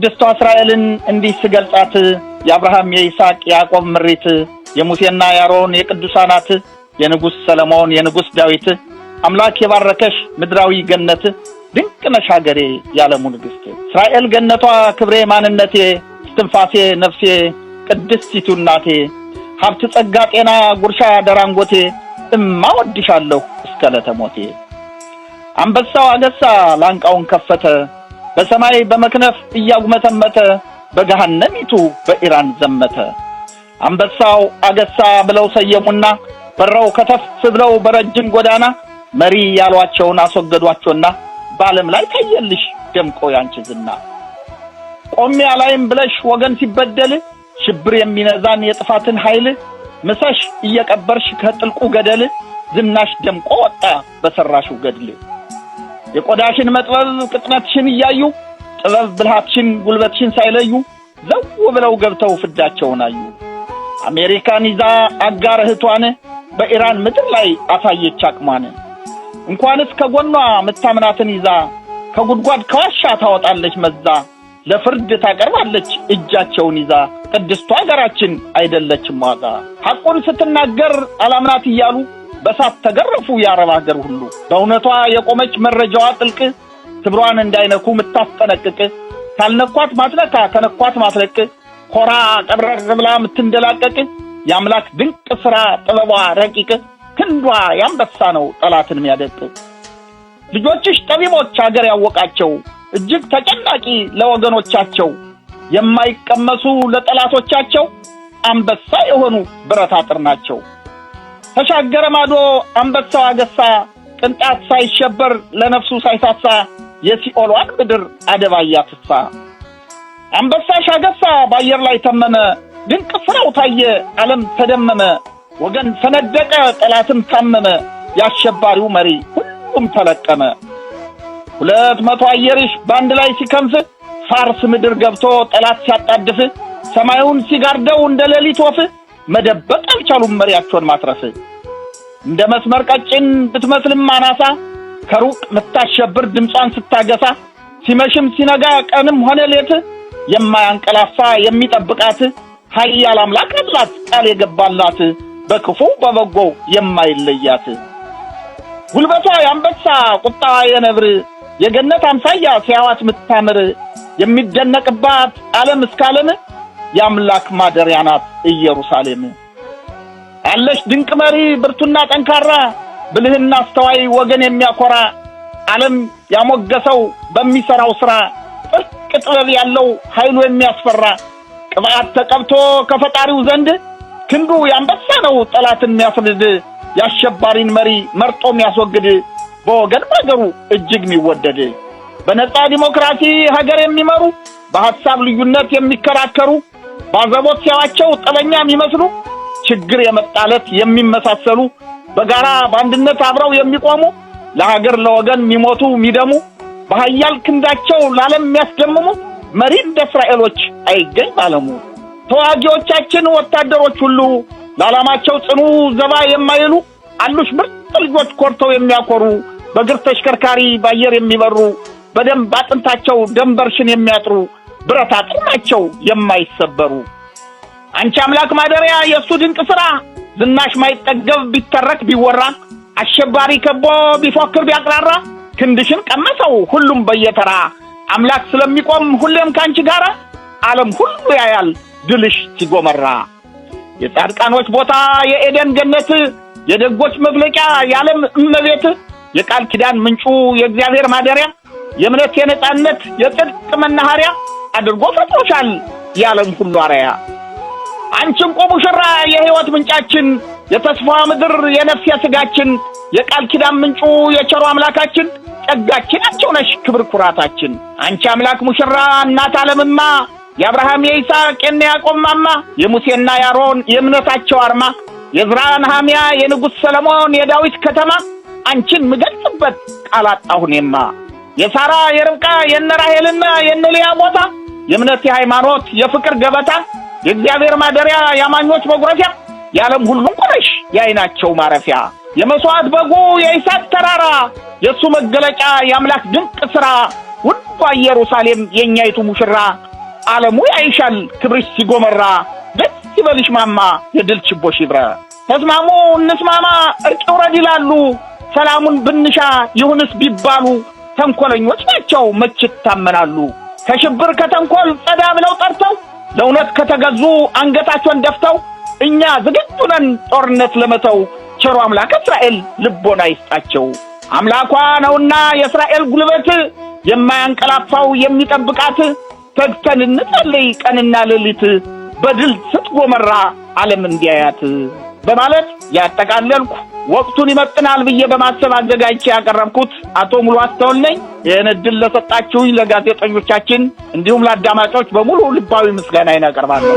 ቅድስቷ እስራኤልን እንዲህ ስገልጻት የአብርሃም የይስሐቅ ያዕቆብ ምሪት የሙሴና ያሮን የቅዱሳናት የንጉስ ሰለሞን የንጉስ ዳዊት አምላክ የባረከሽ ምድራዊ ገነት ድንቅ ነሽ ሀገሬ ያለሙ ንግስት እስራኤል ገነቷ ክብሬ ማንነቴ እስትንፋሴ ነፍሴ ቅድስቲቱ እናቴ ሀብት ጸጋ ጤና ጉርሻ ደራንጎቴ እማወድሻለሁ እስከ ለተሞቴ አንበሳው አገሳ ላንቃውን ከፈተ በሰማይ በመክነፍ እያጉመተመተ በገሃነሚቱ በኢራን ዘመተ አንበሳው አገሳ ብለው ሰየሙና በረው ከተፍ ብለው በረጅም ጎዳና መሪ ያሏቸውን አስወገዷቸውና በዓለም ላይ ታየልሽ ደምቆ ያንቺ ዝና ቆሜ አላይም ብለሽ ወገን ሲበደል ሽብር የሚነዛን የጥፋትን ኃይል ምሰሽ እየቀበርሽ ከጥልቁ ገደል ዝናሽ ደምቆ ወጣ በሰራሹ ገድል የቆዳሽን መጥበብ ቅጥነትሽን እያዩ ጥበብ ብልሃትሽን ጉልበትሽን ሳይለዩ ዘው ብለው ገብተው ፍዳቸውን አዩ አሜሪካን ይዛ አጋር እህቷን በኢራን ምድር ላይ አሳየች አቅሟን እንኳንስ ከጎኗ መታምናትን ይዛ ከጉድጓድ ከዋሻ ታወጣለች መዛ ለፍርድ ታቀርባለች እጃቸውን ይዛ ቅድስቷ ሀገራችን አይደለችም ዋጋ ሐቁን ስትናገር አላምናት እያሉ በሳት ተገረፉ ያረባ ሀገር ሁሉ በእውነቷ የቆመች መረጃዋ ጥልቅ ክብሯን እንዳይነኩ ምታስጠነቅቅ ካልነኳት ማትነካ ከነኳት ማትለቅ ኮራ ቀብረር ብላ ምትንደላቀቅ የአምላክ ድንቅ ሥራ ጥበቧ ረቂቅ ክንዷ ያንበሳ ነው ጠላትን የሚያደቅ ልጆችሽ ጠቢቦች ሀገር ያወቃቸው እጅግ ተጨናቂ ለወገኖቻቸው የማይቀመሱ ለጠላቶቻቸው አንበሳ የሆኑ ብረት አጥር ናቸው ተሻገረ ማዶ አንበሳው አገሳ ቅንጣት ሳይሸበር ለነፍሱ ሳይሳሳ የሲኦሏን ምድር አደባያ ፍሳ አንበሳ ሻገሳ ባየር ላይ ተመመ ድንቅ ስራው ታየ ዓለም ተደመመ ወገን ፈነደቀ ጠላትም ታመመ ያሸባሪው መሪ ሁሉም ተለቀመ 200 አየርሽ ባንድ ላይ ሲከንፍ ፋርስ ምድር ገብቶ ጠላት ሲያጣድፍ ሰማዩን ሲጋርደው እንደ ሌሊት ወፍ መደበቅ አልቻሉም መሪያቸውን ማትረፍ እንደ መስመር ቀጭን ብትመስልም አናሳ ከሩቅ ምታሸብር ድምጿን ስታገሳ ሲመሽም ሲነጋ ቀንም ሆነ ሌት የማያንቀላፋ የሚጠብቃት ኃያል አምላክ አላት ቃል የገባላት በክፉ በበጎ የማይለያት ጉልበቷ ያንበሳ ቁጣዋ የነብር የገነት አምሳያ ሲያዋት ምታምር የሚደነቅባት ዓለም እስከ ዓለም የአምላክ ማደሪያ ናት ኢየሩሳሌም አለሽ ድንቅ መሪ ብርቱና ጠንካራ ብልህና አስተዋይ ወገን የሚያኮራ ዓለም ያሞገሰው በሚሰራው ሥራ ጥልቅ ጥበብ ያለው ኃይሉ የሚያስፈራ ቅባት ተቀብቶ ከፈጣሪው ዘንድ ክንዱ ያንበሳ ነው ጠላትን የሚያስልድ ያሸባሪን መሪ መርጦ የሚያስወግድ በወገን ባገሩ እጅግ የሚወደድ በነጻ ዲሞክራሲ ሀገር የሚመሩ በሐሳብ ልዩነት የሚከራከሩ ባዘቦት ሲያዋቸው ጠበኛ የሚመስሉ ችግር የመጣለት የሚመሳሰሉ በጋራ በአንድነት አብረው የሚቆሙ ለሀገር ለወገን የሚሞቱ የሚደሙ በኃያል ክንዳቸው ለዓለም የሚያስደምሙ መሪ እንደ እስራኤሎች አይገኝ ባለሙ ተዋጊዎቻችን ወታደሮች ሁሉ ለዓላማቸው ጽኑ ዘባ የማይሉ አሉሽ ምርጥ ልጆች ኮርተው የሚያኮሩ በግር ተሽከርካሪ ባየር የሚበሩ በደንብ አጥንታቸው ደንበርሽን የሚያጥሩ ብረት አጥር ናቸው የማይሰበሩ አንቺ አምላክ ማደሪያ የሱ ድንቅ ሥራ ዝናሽ ማይጠገብ ቢተረክ ቢወራ አሸባሪ ከቦ ቢፎክር ቢያቅራራ ክንድሽን ቀመሰው ሁሉም በየተራ አምላክ ስለሚቆም ሁሌም ካንቺ ጋራ ዓለም ሁሉ ያያል ድልሽ ሲጎመራ የጻድቃኖች ቦታ የኤደን ገነት የደጎች መፍለቂያ የዓለም እመቤት የቃል ኪዳን ምንጩ የእግዚአብሔር ማደሪያ የእምነት የነጻነት የጽድቅ መናኸሪያ አድርጎ ፈጥሮሻል የዓለም ሁሉ አርአያ አንቺም ሙሽራ የሕይወት ምንጫችን የተስፋ ምድር የነፍስ የሥጋችን የቃል ኪዳን ምንጩ የቸሩ አምላካችን ጸጋችን አንቺ ነሽ ክብር ኩራታችን አንቺ አምላክ ሙሽራ እናት ዓለምማ የአብርሃም የይስሐቅ የያዕቆብ ማማ የሙሴና ያሮን የእምነታቸው አርማ የዕዝራ ነህምያ የንጉስ ሰለሞን የዳዊት ከተማ አንቺን ምገልጽበት ቃል አጣሁኔማ የሳራ የርብቃ የነራሄልና የነሊያ ቦታ የእምነት የሃይማኖት የፍቅር ገበታ የእግዚአብሔር ማደሪያ ያማኞች መጉረፊያ የዓለም ሁሉ ቆነሽ የዓይናቸው ማረፊያ የመስዋዕት በጉ የይስሐቅ ተራራ የሱ መገለጫ የአምላክ ድንቅ ሥራ ውዷ ኢየሩሳሌም የኛይቱ ሙሽራ ዓለሙ ያይሻል ክብርሽ ሲጎመራ ደስ ይበልሽ ማማ የድል ችቦሽ ይብራ ተስማሙ እንስማማ እርቅ ይውረድ ይላሉ ሰላሙን ብንሻ ይሁንስ ቢባሉ ተንኮለኞች ናቸው መች ይታመናሉ ከሽብር ከተንኮል ጸዳ ብለው ጠርተው ለእውነት ከተገዙ አንገታቸውን ደፍተው እኛ ዝግጁ ነን ጦርነት ለመተው ቸሩ አምላክ እስራኤል ልቦና ይስጣቸው አምላኳ ነውና የእስራኤል ጉልበት የማያንቀላፋው የሚጠብቃት ተግተን እንጸልይ ቀንና ሌሊት በድል ስትጎመራ ዓለም እንዲያያት በማለት ያጠቃለልኩ ወቅቱን ይመጥናል ብዬ በማሰብ አዘጋጅቼ ያቀረብኩት አቶ ሙሉ አስተውል ነኝ። ይህን ዕድል ለሰጣችሁኝ ለጋዜጠኞቻችን እንዲሁም ለአዳማጮች በሙሉ ልባዊ ምስጋናዬን አቀርባለሁ።